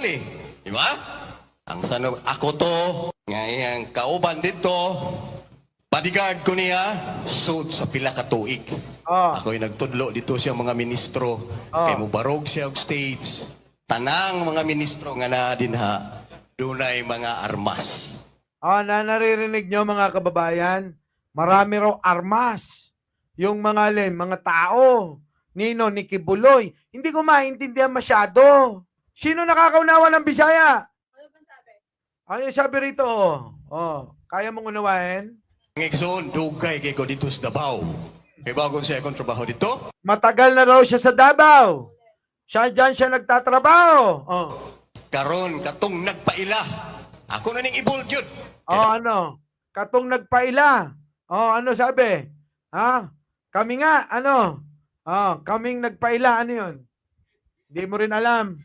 Di ba? Ang sano, ako to, ngayang kauban dito, bodyguard ko niya, suit sa pila ka tuig. Oh. Ako'y nagtudlo dito siya mga ministro, kay mubarog siya og stage. Tanang mga ministro nga na dinha, dunay mga armas. Naririnig nyo mga kababayan, marami raw armas. Yung mga tao. Nino, ni Kibuloy. Hindi ko maintindihan masyado. Sino nakakaunawa ng Bisaya? Ano sabi rito? Kaya mong unawain? Ang igsoon, dugay kay ko dito sa Davao. Kay bagong siya akong trabaho dito. Matagal na raw siya sa Davao. Diyan siya nagtatrabaho. Karon katong nagpaila. Ako na ning ibol yun. Ano? Katong nagpaila. Ano sabi? Ha? Kami nga, ano? Kaming nagpaila. Ano yun? Hindi mo rin alam.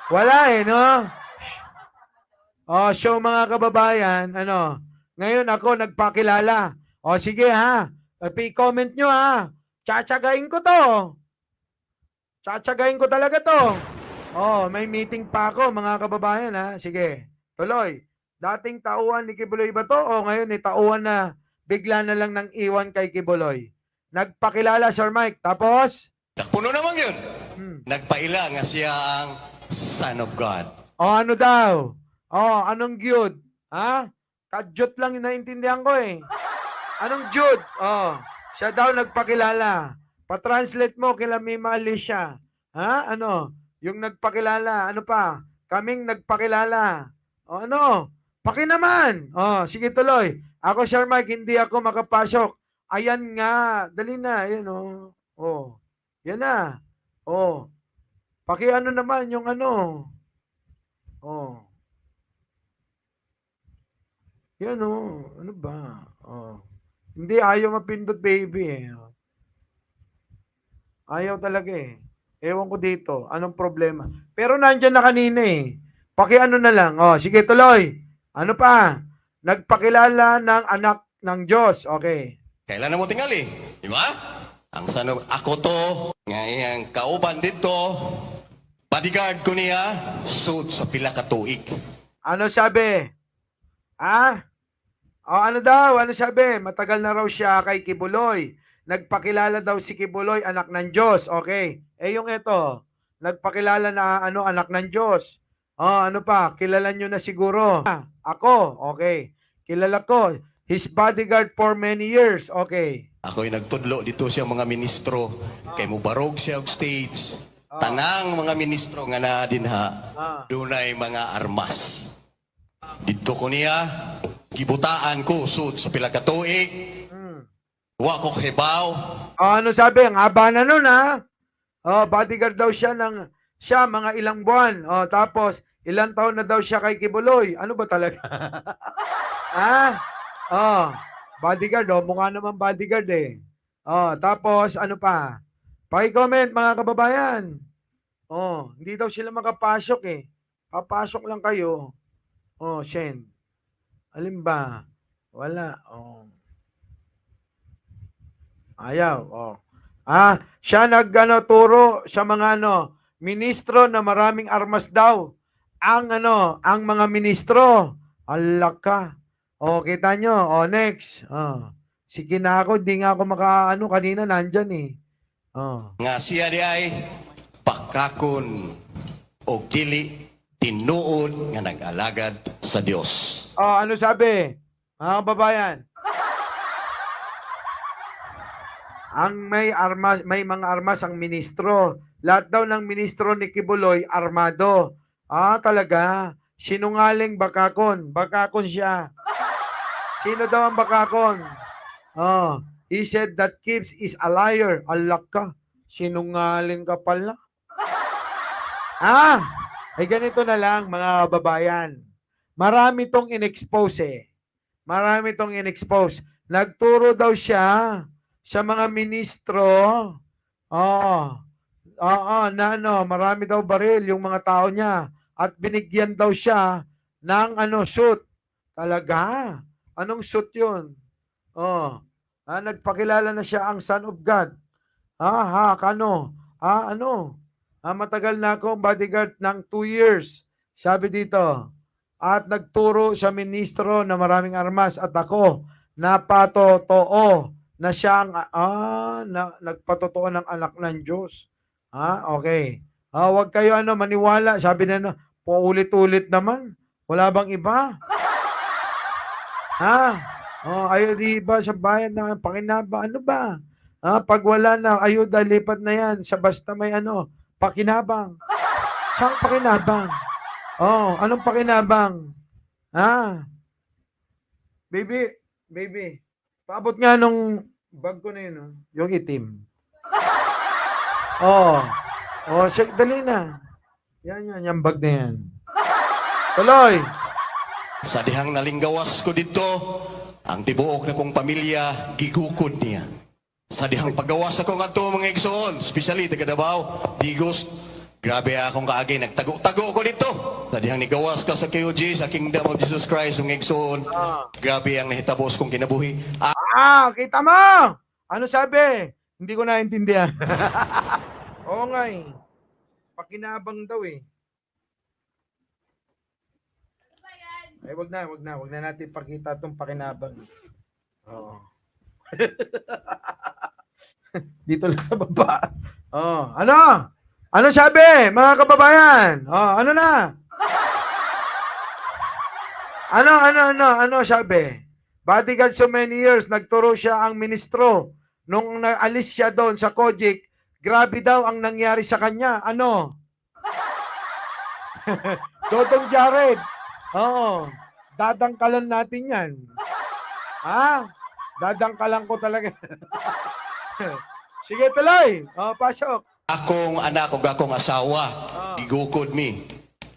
Wala no? So mga kababayan, ano? Ngayon ako nagpakilala. Sige ha. I-comment nyo ha. Tsatsagain ko to. Tsatsagain ko talaga to. May meeting pa ako mga kababayan ha. Sige, tuloy. Dating tauhan ni Kibuloy ba to? Ngayon tauhan na bigla na lang nang iwan kay Kibuloy. Nagpakilala, Sir Mike. Tapos? Puno naman yun. Nagpaila nga siya ang Son of God. Ano daw? Anong Jude? Ha? Kadyot lang yung naintindihan ko eh. Anong Jude? Siya daw nagpakilala. Pa-translate mo kila Mima Alicia. Ha? Ano? Yung nagpakilala. Ano pa? Kaming nagpakilala. Ano? Paki naman. Sige tuloy. Ako, Sir Mike, hindi ako makapasok. Ayan nga. Dali na. Ayan Yan na. Paki ano naman yung ano. Yan Ano ba? Hindi ayaw mapindot baby eh. Ayaw talaga eh. Ewan ko dito. Anong problema? Pero nandyan na kanina eh. Paki ano na lang. Sige tuloy. Ano pa? Nagpakilala ng anak ng Diyos. Okay. Kailan na mo tingali? Di ba? Ang sano, ako to, ngayang kauban dito, bodyguard ko niya, suit sa pila ka tuig. Ano sabi? Ano daw? Ano sabi? Matagal na raw siya kay Kibuloy. Nagpakilala daw si Kibuloy, anak ng Diyos. Okay. Yung ito, nagpakilala na anak ng Diyos. Ano pa? Kilala nyo na siguro. Ako. Okay. Kilala ko. His bodyguard for many years. Okay. Ako'y nagtudlo dito siya mga ministro, kay mubarog siya og stage. Tanang mga ministro nga na dinha, dunay mga armas. Dito ko niya, gibutaan ko suit sa pila ka tuig. Wa ko hibaw. Ano sabi? Ang haba na nun bodyguard daw siya mga ilang buwan. Tapos ilang taon na daw siya kay Kibuloy. Ano ba talaga? Bodyguard mukha naman bodyguard eh. Tapos ano pa? Paki-comment mga kababayan. Hindi daw sila makapasok eh. Papasok lang kayo. Shen. Alin ba? Wala. Ayaw. Siya turo sa mga ministro na maraming armas daw. Ang mga ministro. Alaka. Kita nyo. Next. Sige na ako. Hindi nga ako kanina nandyan eh. Nga siya di ay pakakon o dili tinuod nga nag-alagad sa Dios. Ano sabi? Mga kababayan. May mga armas ang ministro. Lahat daw ng ministro ni Kibuloy armado. Talaga. Sinungaling bakakon. Bakakon siya. Sino daw ang bakakon? He said that Gibbs is a liar. Alak ka. Sinungaling ka pala. Ay ganito na lang mga kababayan. Marami tong in-expose eh. Marami tong in-expose. Nagturo daw siya sa mga ministro. Marami daw baril yung mga tao niya. At binigyan daw siya ng suit. Talaga. Anong suit yun? Nagpakilala na siya ang Son of God. Kano? Ano? Matagal na akong bodyguard ng 2 years. Sabi dito. At nagturo sa ministro na maraming armas at ako napatotoo na siya ang nagpatotoo ng anak ng Diyos. Okay. Huwag kayo maniwala. Sabi na paulit-ulit naman. Wala bang iba? Ayaw di ba sa bayan na pakinabang? Ano ba? Pag wala na, ayuda, lipat na yan. Sa basta may pakinabang. Saan pakinabang? Anong pakinabang? Baby, paabot nga nung bag ko na yun, yung itim. Dali na. Yan, yung bag na yan. Tuloy. Sa dihang nalinggawas ko dito, ang tibuok na kong pamilya, gigukod niya. Sa dihang paggawas ako nga to mga igsoon, especially taga Davao, Digos, grabe akong kaagi, nagtago-tago ko dito. Sa dihang nigawas ka sa KOG, sa Kingdom of Jesus Christ, mga igsoon, grabe ang nahitabos kong kinabuhi. Kita mo! Ano sabi? Hindi ko naintindihan. Oo nga eh. Pakinabang daw eh. Ay, wag na natin pakita itong pakinabang. Oo. Dito lang sa baba. Ano? Ano sabi, mga kababayan? Ano na? Ano sabi? Bodyguard so many years, nagturo siya ang ministro. Nung naalis siya doon sa Kojic, grabe daw ang nangyari sa kanya. Ano? Dodong Jared. Dadangkalan natin yan. Dadangkalan ko talaga. Sige, tuloy. Pasok. Akong anak o akong asawa, gigukod mi.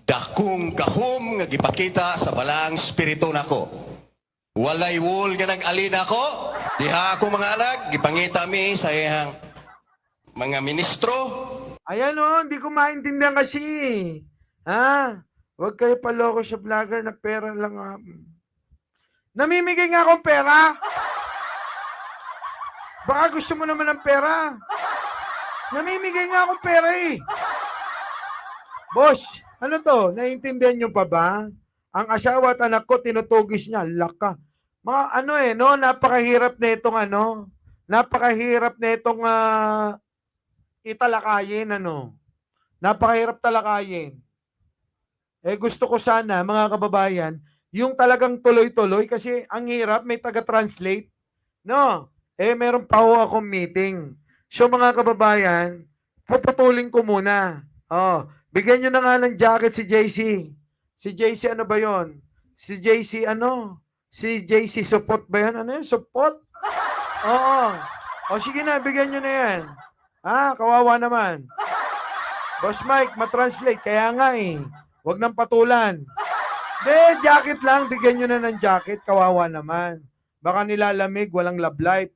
Dakong kahom nga gipakita sa balang spirito nako. Walay wol nga nag-alin ako. Diha ako mga anak, gipangita mi sa iyang mga ministro. Ayan hindi ko maintindihan kasi. Huwag kayo paloko sa vlogger na pera lang. Namimigay nga akong pera. Baka gusto mo naman ng pera. Namimigay nga akong pera eh. Boss, ano to? Naiintindihan nyo pa ba? Ang asawa at anak ko, tinutugis niya. Laka. Mga napakahirap na itong napakahirap na itong italakayin, Napakahirap talakayin. Gusto ko sana, mga kababayan, yung talagang tuloy-tuloy kasi ang hirap, may taga-translate. Meron pa ho akong meeting. So mga kababayan, puputulin ko muna. Bigyan nyo na nga ng jacket si JC. Si JC ano ba yon? Si JC Si JC Support ba yan? Ano yun? Support? Sige na, bigyan nyo na yan. Kawawa naman. Boss Mike, matranslate. Kaya nga eh. Huwag nang patulan. Jacket lang. Bigyan nyo na ng jacket. Kawawa naman. Baka nilalamig, walang love life.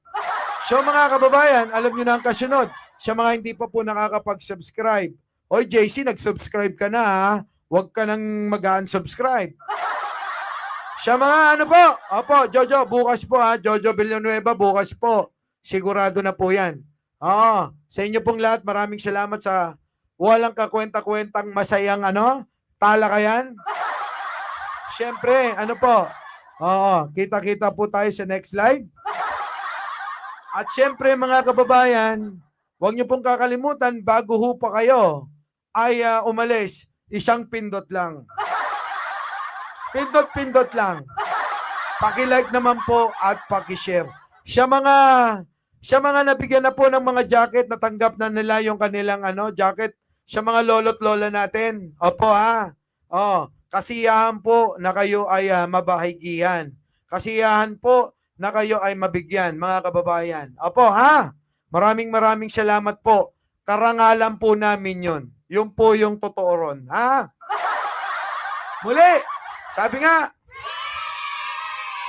So mga kababayan, alam nyo na ang kasunod. Sa mga hindi pa po nakakapag-subscribe. Oy JC, nag-subscribe ka na ha. Huwag ka nang mag-unsubscribe. Sa mga Jojo, bukas po ha. Jojo Villanueva, bukas po. Sigurado na po yan. Sa inyo pong lahat, maraming salamat sa walang kakwenta-kwentang masayang talakayan. Siyempre, kita-kita po tayo sa next live. At siyempre mga kababayan, huwag niyo pong kakalimutan, bago ho pa kayo ay umalis, isang pindot lang. Pindot lang. Paki-like naman po at paki-share. Sa mga nabigyan na po ng mga jacket, natanggap na nila yung kanilang jacket sa mga lolo't lola natin. Opo ha. Kasiyahan po na kayo ay mabahagian. Kasiyahan po na kayo ay mabigyan, mga kababayan. Opo ha. Maraming salamat po. Karangalan po namin yun. Yun po yung totoo ron. Ha? Muli, sabi nga,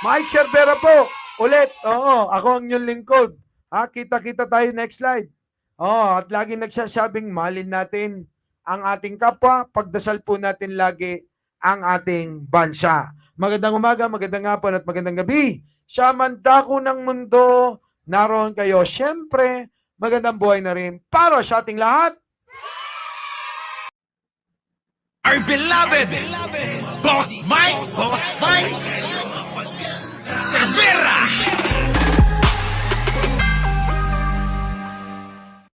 Mike Cervera po. Ulit. Ako ang inyong lingkod. Kita-kita tayo next slide. At lagi nagsasabing mahalin natin ang ating kapwa. Pagdasal po natin lagi ang ating bansa. Magandang umaga, magandang hapon at magandang gabi. Sa mandako ng mundo, naroon kayo. Siyempre, magandang buhay na rin para sa ating lahat. our beloved Boss Mike, Boss Mike.